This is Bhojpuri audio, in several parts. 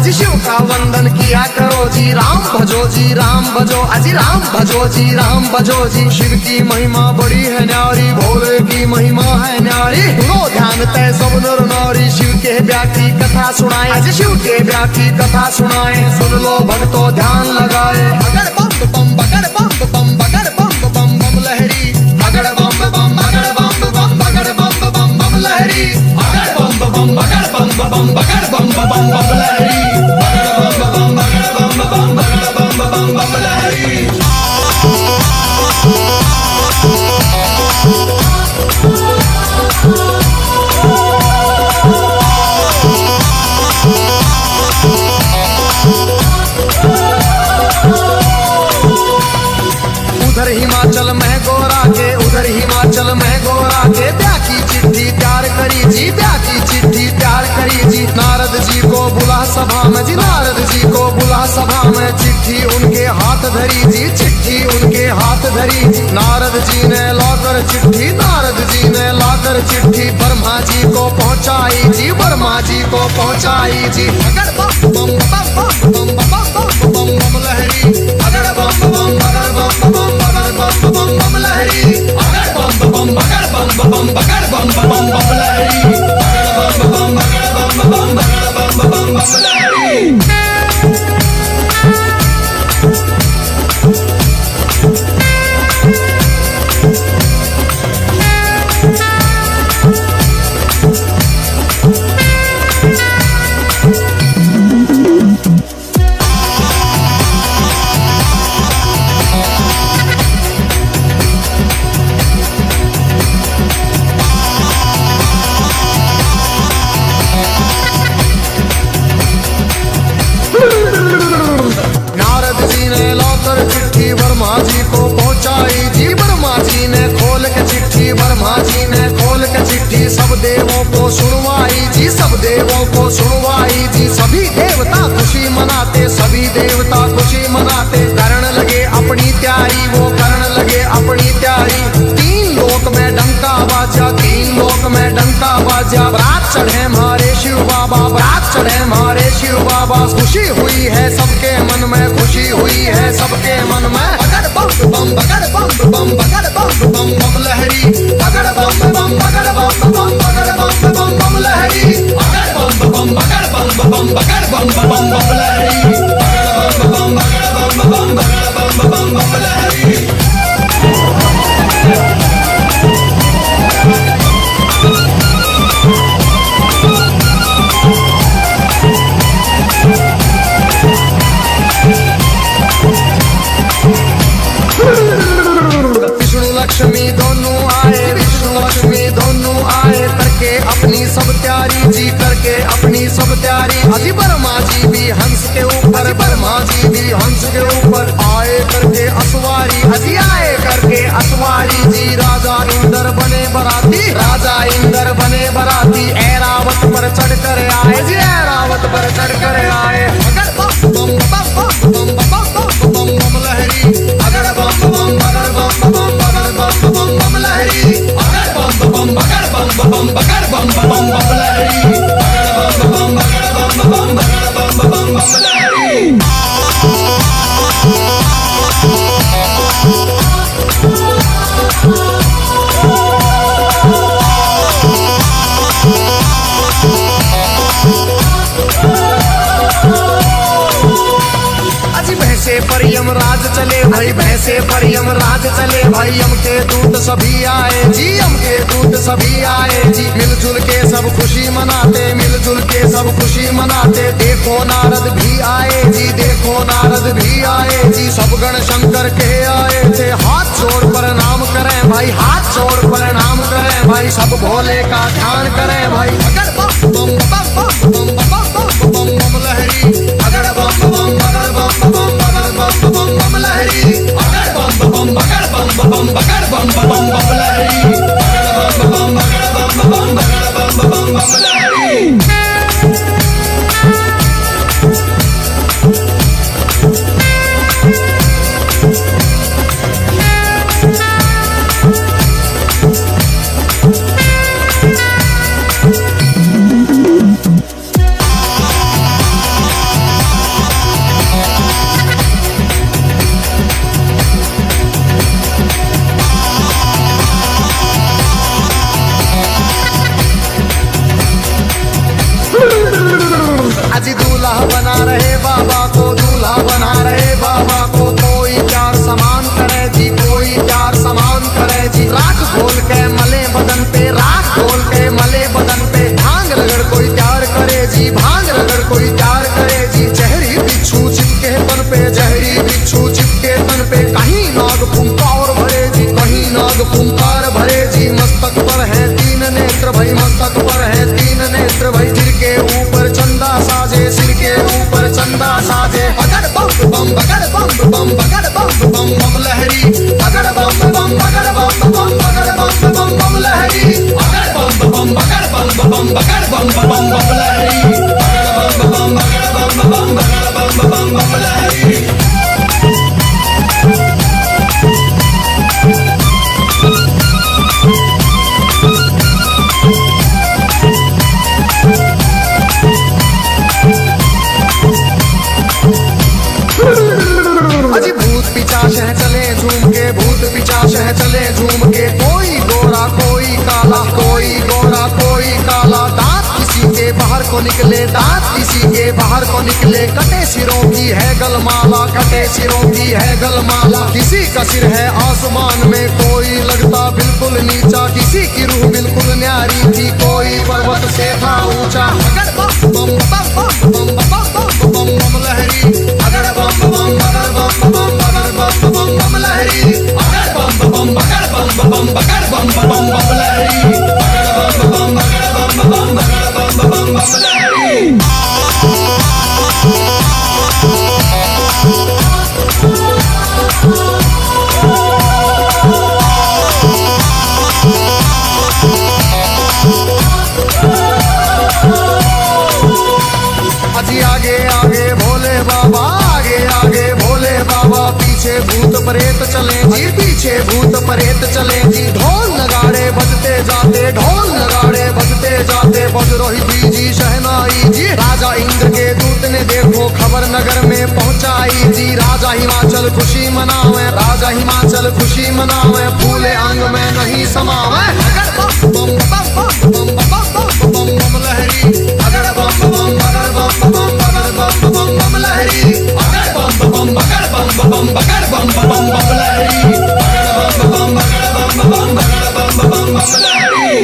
अजी शिव का वंदन किया करो जी, राम भजो जी राम भजो, अजी राम भजो जी राम भजो जी। शिव की महिमा बड़ी है न्यारी, भोले की महिमा है न्यारी। सुनो ध्यान तय सब नर नारी, शिव के ब्याह की कथा सुनाए, अजी शिव के ब्याह की कथा सुनाए। सुन लो भक्तों ध्यान लगाए, अगर बम बम बगर बम बम बगर बम बम बम लहरी, अगर बम बम बगर बम बम बगर बम बम बम लहरी, अगर बम बम बगर बम बम बगर बम बम बम लहरी, अगर बम बम बगर बम बम बगर बम बम बम लहरी। उधर हिमाचल में गोरा के, उधर हिमाचल में गोरा के ब्याह की चिट्ठी तैयार करी जी, ब्याह की चिट्ठी तैयार करी जी। नारद जी को बुला सभा में जी, नारद जी को बुला सभा में। चिट्ठी उनके हाथ धरी जी, चिट्ठी उनके हाथ धरी। नारद जी ने लाकर चिट्ठी, नारद जी ने लाकर चिट्ठी ब्रह्मा जी को पहुंचाई जी, ब्रह्मा जी को पहुंचाई जी। अगर बम बम बम बम बम बम बम बम लहरी, अगर बम बम बगर बम बम बगर बम बम बम लहरी, अगर बम बम बगर बम बम बगर बम बम बम लहरी, अगर बम बम बगर बम बम बगर बम बम बम लहरी। ब्रह्मा जी को पहुंचाई जी, ब्रह्मा जी ने खोल के चिट्ठी, ब्रह्मा जी ने खोल के चिट्ठी सब देवों को सुनवाई जी, सब देवों को सुनवाई जी। सभी देवता खुशी मनाते, सभी देवता खुशी मनाते। करण लगे अपनी तैयारी, वो करण लगे अपनी तैयारी। तीन लोक में डंका बाजा, तीन लोक में डंका बाजा। बारात चढ़े हमारे शिव बाबा, बारात चढ़े हमारे शिव बाबा। खुशी हुई है सबके मन में, खुशी हुई है सबके मन में। अगर बम बम बगर बम बम बगर बम बम बम लहरी, अगर बम बम बगर बम बम बगर बम बम बम लहरी, अगर बम बम बगर बम बम बगर बम बम बम लहरी, अगर बम बम बगर बम बम बगर बम बम बम लहरी। विष्णु लक्ष्मी दोनों आए, विष्णु लक्ष्मी दोनों आए। करके अपनी सब तैयारी जी, करके अपनी सब तैयारी। अजी ब्रह्मा जी भी हंस के ऊपर, ब्रह्मा जी भी हंस के ऊपर आए करके असवारी, अजी आए करके असवारी जी। राजा इंद्र बने बराती, राजा इंद्र बने बराती। ऐरावत पर चढ़ कर आए जी, ऐरावत पर चढ़ कर आए। अगर बम बम बम बम बम बम बम बम लहरी, अगर बम बम बगर बम बम बगर बम बम बम लहरी, अगर बम बम बगर बम बम बगर बम बम बम लहरी, अगर बम बम बगर बम बम बगर बम बम बम लहरी। भैंसे पर यमराज चले भाई, भैंसे पर यमराज चले भाई। यम के दूत सभी आए जी, यम के दूत सभी आए जी। मिलजुल के सब खुशी मनाते, मिलजुल के सब खुशी मनाते। देखो नारद भी आए जी, देखो नारद भी आए जी। सब गण शंकर के आए थे, हाथ जोड़ प्रणाम करें भाई, हाथ जोड़ प्रणाम करें भाई। सब भोले का ध्यान करें भाई। अगर बम बम बम बम बम बम बम बम लहरी, अगर बम बम बगर बम बम बगर बम बम बम लहरी, अगर बम बम बगर बम बम बगर बम बम बम लहरी, अगर बम बम बगर बम बम बगर बम बम बम लहरी। रहे, बाबा को दूल्हा बना रहे, बाबा को कोई प्यार समान करे जी, कोई प्यार समान करे जी। राख घोल के मले बदन पे, राख घोल के मले बदन पे, भांग रगड़ कोई प्यार करे जी, भांग रगड़ कोई प्यार करे जी। जहरी बिच्छू चिपके तन पे, जहरी बिच्छू चिपके तन पे, कहीं नाग फुंकार भरे जी, कहीं नाग फुंकार भरे जी। मस्तक पर है तीन नेत्र भाई, मस्तक पर है तीन नेत्र भाई। सिर के ऊपर चंदा साजे, सिर के ऊपर चंदा साजे। बगड़ बम बम बगड़ बम बम बगड़ बम बम बम लहरी, बगड़ बम बम बगड़ बम बम बगड़ बम बम बम लहरी, बगड़ बम बम बगड़ बम बम बगड़ बम बम बम लहरी, बगड़ बम बगड़ बम बम बगड़ बम बम लहरी। अजी भूत पिचाश है चले झूम के, भूत पिचाश है चले झूम के। कोई गोरा कोई काला, कोई गोरा कोई काला। दांत किसी के बाहर को निकले, दांत किसी के बाहर को निकले। कटे सिरों की है गलमाला, कटे सिरों की है गलमाला। किसी का सिर है आसमान में, कोई लगता बिल्कुल नीचा। किसी की रूह बिल्कुल न्यारी थी, कोई पर्वत से था ऊंचा। बगड़ बम बम बम बम बम बम बम बम लहरी, बगड़ बम बम बगड़ बम बम बगड़ बम बम बम लहरी, बगड़ बम बम बगड़ बम बम बगड़ बम बम बम लहरी, बगड़ बम बम बगड़ बम बम बगड़ बम बम बम लहरी। अजी आगे आगे भोले बाबा, आगे आगे भोले बाबा। पीछे भूत प्रेत चले जी, पीछे भूत प्रेत चले जी। ढोल नगाड़े बजते जाते, ढोल नगाड़े बजते जाते। बजरोही जी शहनाई जी, राजा इंद्र के दूत ने देखो खबर नगर में पहुंचाई जी। राजा हिमाचल खुशी मनावे, राजा हिमाचल खुशी मनावे। फूले अंग में नहीं समावे, बगड़ बम बम बम बम बम बम बम लहरी, बगड़ बम बम बगड़ बम बम बगड़ बम बम बम लहरी, बगड़ बम बम बगड़ बम बम बगड़ बम बम बम लहरी, बगड़ बम बम बगड़ बम बम बगड़ बम बम बम लहरी।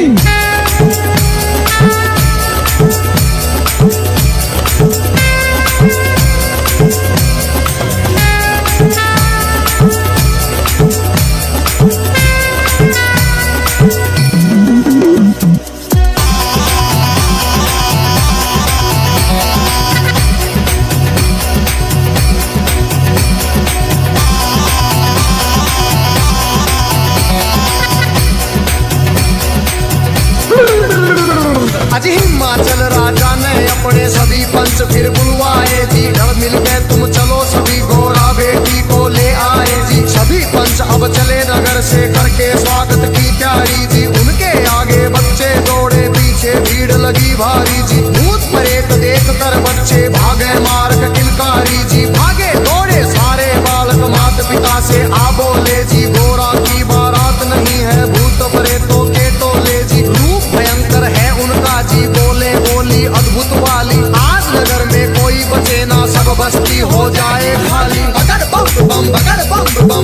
अजी हिमाचल राजा ने अपने सभी पंच फिर बुलवाए जी। ढल मिल के तुम चलो सभी, गोरा बेटी को ले आए जी। सभी पंच अब चले नगर से करके स्वागत की तैयारी जी। उनके आगे बच्चे दौड़े, पीछे भीड़ लगी भारी जी। भूत प्रेत देख कर बच्चे भागे मार्ग किलकारी जी। भागे दौड़े सारे बालक माता पिता से आ बोले जी। गोरा की बारात नहीं है, भूत प्रेतों के टोले जी। रूप भयंकर है उनका जी, बोले बोली अद्भुत वाली। आज नगर में कोई बचे ना, सब बस्ती हो जाए खाली। बगड़ बम बम बगड़ बम बम